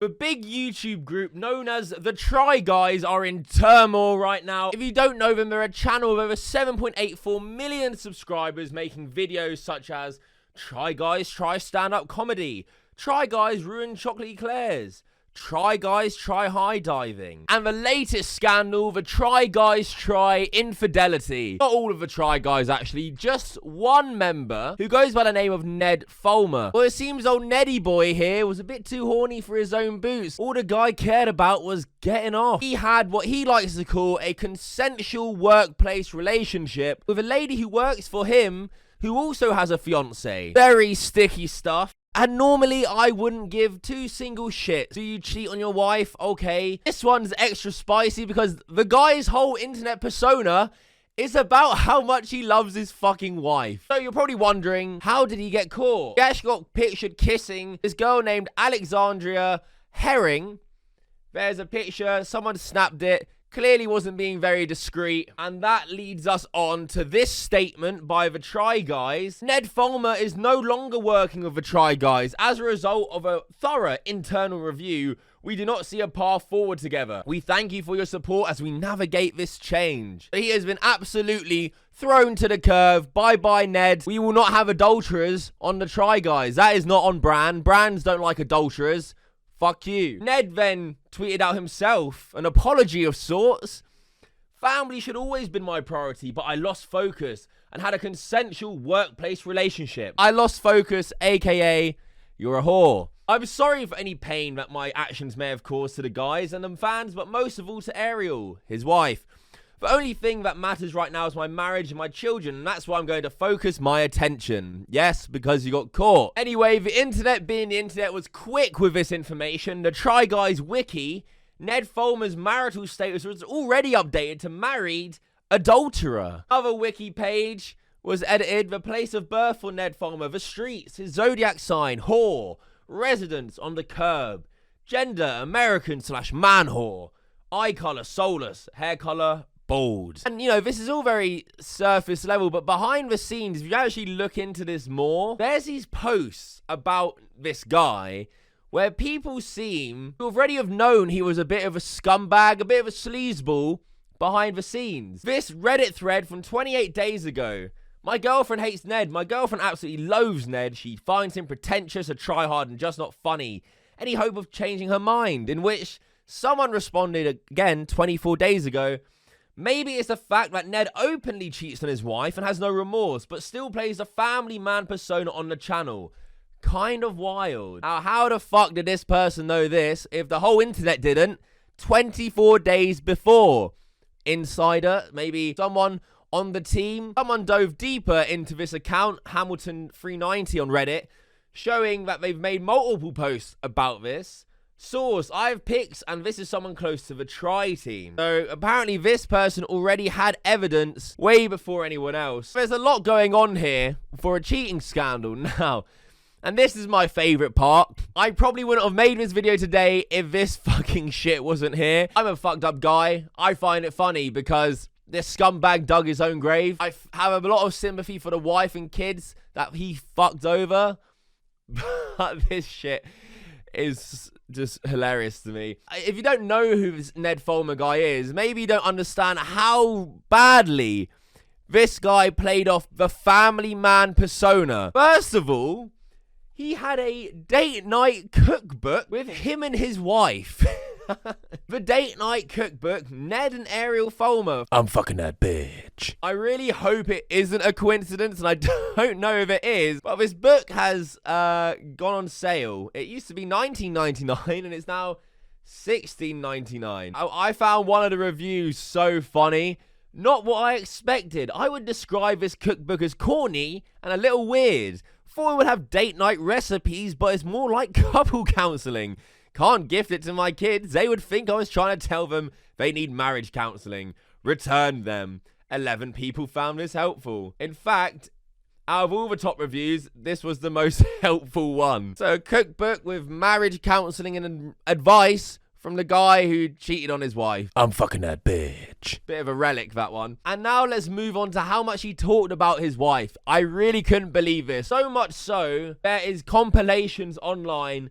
The big YouTube group known as the Try Guys are in turmoil right now. If you don't know them, they're a channel with over 7.84 million subscribers making videos such as Try Guys Try Stand-Up Comedy, Try Guys Ruin Chocolate Eclairs, Try Guys Try High Diving, and the latest scandal, the Try Guys Try Infidelity. Not all of the Try Guys actually, just one member who goes by the name of Ned Fulmer. Well, it seems old Neddy boy here was a bit too horny for his own boots. All the guy cared about was getting off. He had what he likes to call a consensual workplace relationship with a lady who works for him who also has a fiance. Very sticky stuff. And normally, I wouldn't give two single shits. Do you cheat on your wife? Okay. This one's extra spicy because the guy's whole internet persona is about how much he loves his fucking wife. So you're probably wondering, how did he get caught? He actually got pictured kissing this girl named Alexandria Herring. There's a picture. Someone snapped it. Clearly wasn't being very discreet. And that leads us on to this statement by the Try Guys. Ned Fulmer is no longer working with the Try Guys. As a result of a thorough internal review, we do not see a path forward together. We thank you for your support as we navigate this change. He has been absolutely thrown to the curve. Bye-bye, Ned. We will not have adulterers on the Try Guys. That is not on brand. Brands don't like adulterers. Fuck you. Ned then tweeted out himself an apology of sorts. Family should always been my priority, but I lost focus and had a consensual workplace relationship. I lost focus, aka you're a whore. I'm sorry for any pain that my actions may have caused to the guys and them fans, but most of all to Ariel, his wife. The only thing that matters right now is my marriage and my children, and that's why I'm going to focus my attention. Yes, because you got caught. Anyway, the internet being the internet was quick with this information. The Try Guys wiki, Ned Fulmer's marital status was already updated to married adulterer. Other wiki page was edited. The place of birth for Ned Fulmer, the streets, his zodiac sign, whore, residence on the curb, gender, American/man whore, eye color, soulless, hair color, bald. And, you know, this is all very surface level, but behind the scenes, if you actually look into this more, there's these posts about this guy where people seem to already have known he was a bit of a scumbag, a bit of a sleazeball behind the scenes. This Reddit thread from 28 days ago. My girlfriend hates Ned. My girlfriend absolutely loathes Ned. She finds him pretentious, a tryhard, and just not funny. Any hope of changing her mind? In which someone responded again 24 days ago, maybe it's the fact that Ned openly cheats on his wife and has no remorse, but still plays a family man persona on the channel. Kind of wild. Now, how the fuck did this person know this if the whole internet didn't 24 days before? Insider, maybe someone on the team. Someone dove deeper into this account, Hamilton390 on Reddit, showing that they've made multiple posts about this. Source, I have pics, and this is someone close to the Try team. So apparently this person already had evidence way before anyone else. There's a lot going on here for a cheating scandal now. And this is my favorite part. I probably wouldn't have made this video today if this fucking shit wasn't here. I'm a fucked up guy. I find it funny because this scumbag dug his own grave. I have a lot of sympathy for the wife and kids that he fucked over. But this shit is just hilarious to me. If you don't know who this Ned Fulmer guy is, maybe you don't understand how badly this guy played off the family man persona. First of all, he had a date night cookbook with him and his wife. The date night cookbook, Ned and Ariel Fulmer. I'm fucking that bitch. I really hope it isn't a coincidence, and I don't know if it is, but this book has gone on sale. It used to be $19.99 and it's now $16.99. I found one of the reviews so funny. Not what I expected. I would describe this cookbook as corny and a little weird. Thought it would have date night recipes, but it's more like couple counseling. Can't gift it to my kids. They would think I was trying to tell them they need marriage counseling. Return them. 11 people found this helpful. In fact, out of all the top reviews, this was the most helpful one. So a cookbook with marriage counseling and advice from the guy who cheated on his wife. I'm fucking that bitch. Bit of a relic, that one. And now let's move on to how much he talked about his wife. I really couldn't believe this. So much so, there is compilations online